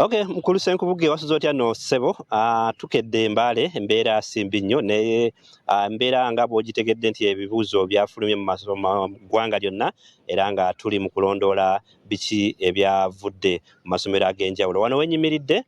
Okay, mukulu Senkubuge wasuzotya no sebo tukedde Mbale embeera simbi nnyo naye embeera nga bw'ogitegedde nti ebibuuzo byafulumye mu masomo ggwanga lyonna era nga tuli mu kulondoola biki ebyavudde mu masomero ag'enjawulo. Wano wenyimiridde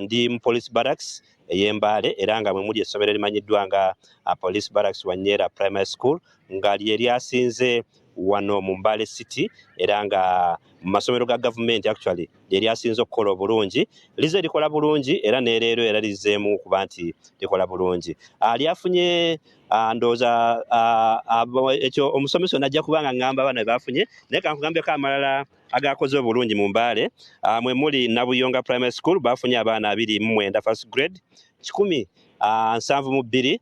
ndi mu Police Barracks ey'Embale era nga mwe muli essomero limanyiddwa nga Police Barracks Wanyera Primary School nga lye lyasinze wano mu Mbale City era nga mu masomero ga gavumenti actually lye lyasinze okukola obulungi lize likola bulungi era nereero era lizzeemu kuba nti likola bulungi. Lyafunye ndooza ekyo omusomesa najja kubanga ngamba abaana bafunye naye kankugambyeko amalala agakoze obulungi mu Mbale mwe muli Nabuyonga Primary School bafunye abaana 29 first grade 172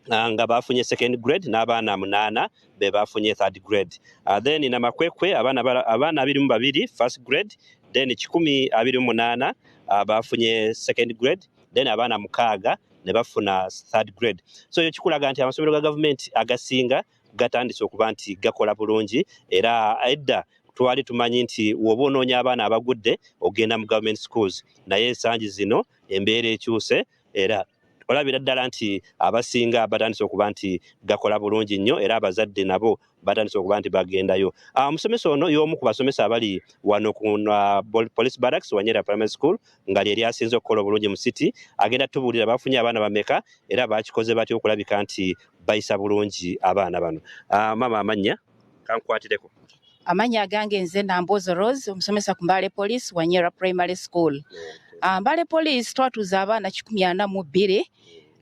nga bafunye second grade n'abaana 8 be bafunye third grade. Then Namakwekwe abaana 22 first grade, then 28 bafunye second grade, then abaana 6 ne bafuna third grade. So ekikulaga nti amasomero ga government agasinga gatandise okuba nti gakola bulungi era edda twali tumanyi nti woba onoonya abaana abagudde ogenda mu government schools naye ensangi zino embeera ekyuse era olabira ddala nti abasinga batandise okuba nti gakola bulungi nnyo era abazadde nabo batandise okuba nti bagendayo. Omusomesa ono y'omu ku basomesa abali wano ku Police Barracks Wanyera Primary School nga lye lyasinze okukola obulungi mu city agenda tubuulira bafunye abaana bameka era bakikoze batya okulabika nti bayisa bulungi abaana bano. Mama amannya kankwatireko. Amanya agange nze Nambozo Rose omusomesa ku Mbale Police Wanyera Primary School. Mbale Police twatuza abaana 142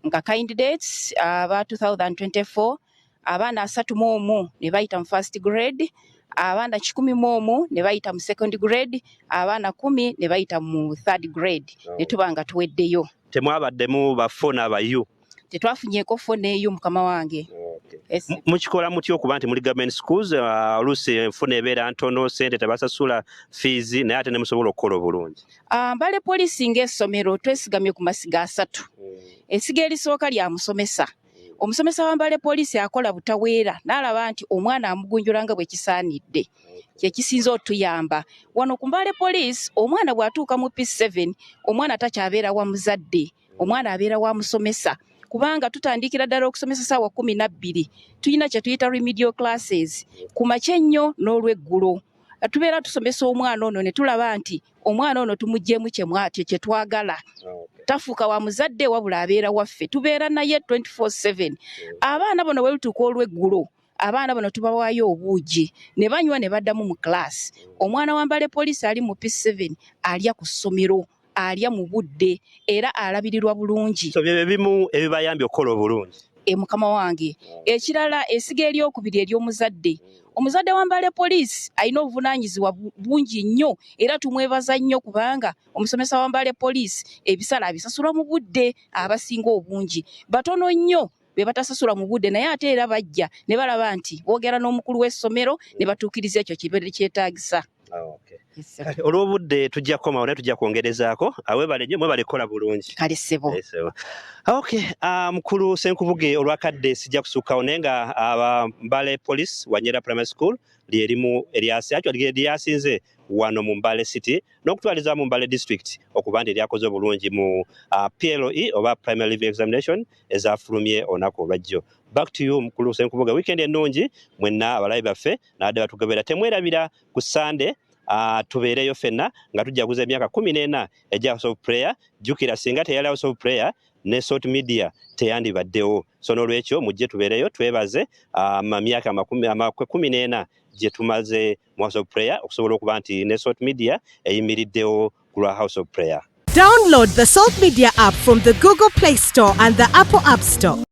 nga candidates aba 2024 abaana 31 ne bayita mu first grade, abaana 11 ne bayita mu second grade, abaana 10 ne bayita mu third grade. Ne tubanga tuweddeyo. Temwabaddemu bafona abayu? Tetwafunyeko fona eyo mukama wange. Mukikola mutyo okuba nti muri government schools oluusi enfuna ebeera ntono sente tebasasula fees naye ate ne musobola okukola obulungi? Mbale Police ng'essomero twesigamye ku masiga 3. Esiga erisooka lya musomesa. Omusomesa wa Mbale Police akola butaweera n'alaba nti omwana amugunjula nga bwe kisaanidde kye kisinza otuyamba. Wano ku Mbale Police omwana bw'atuuka mu P7 omwana takyabeera wa muzadde, omwana abeera wa musomesa. Kubanga tutandikira ddala okusomesa ssaawa 12 tulina kye tuyita remedial classes ku makya ennyo n'olweggulo. Tubeera tusomesa omwana ono ne tulaba nti omwana ono tumuggyemu kye twagala. Tafuuka wa muzadde wabula abeera waffe, tubeera naye 24/7. Abaana bano bwe lutuuka olweggulo abaana bano tubawaayo obuugi ne banywa ne baddamu mu class. Omwana wa Mbale Police ali mu P7 alya ku ssomero, alya mu budde era alabirirwa bulungi. So bye bimu ebibayambye okukola obulungi. Mukama wange ekirala esiga eryokubiri ery'omuzadde. Omuzadde wa Mbale Police alina obuvunaanyizibwa bungi nnyo era tumwebaza nnyo kubanga omusomesa wa Mbale Police ebisala abisasula mu budde abasinga obungi. Batono nnyo be batasasula mu budde naye ate era bajja ne balaba nti boogera n'omukulu w'essomero ne batuukiriza ekyo kibeere kyetaagisa. Olw'obudde tujja kukomawo naye tujja kwongerezaako awebale nnyo mwebale kukola bulungi. Kale ssebo. Okay, mukulu Senkubuge olwakadde sijja kusukkawo naye nga Mbale Police Wanyera Primary School lyerimu lyasinze wano mu Mbale City n'okutwaliza mu Mbale District okuba nti lyakoze obulungi mu PLE oba Primary Leaving Examination ezafulumye olunaku olwajjo. Back to you mukulu Senkubuge, weekend ennungi mwenna abalabi baffe n'abadde batugobera. Temwerabira ku Sunday tubeereyo ffenna nga tujjaguza emyaka 14 ejja House of Prayer. Jjukira singa teyali House of Prayer ne Salt Media teyandibaddewo. So n'olwekyo mujje tubeereyo twebaze myaka 14 gye tumaze mu House of Prayer okusobola okuba nti ne Salt Media eyimiriddewo ku lwa House of Prayer. Download the Salt Media app from the Google Play Store and the Apple App Store.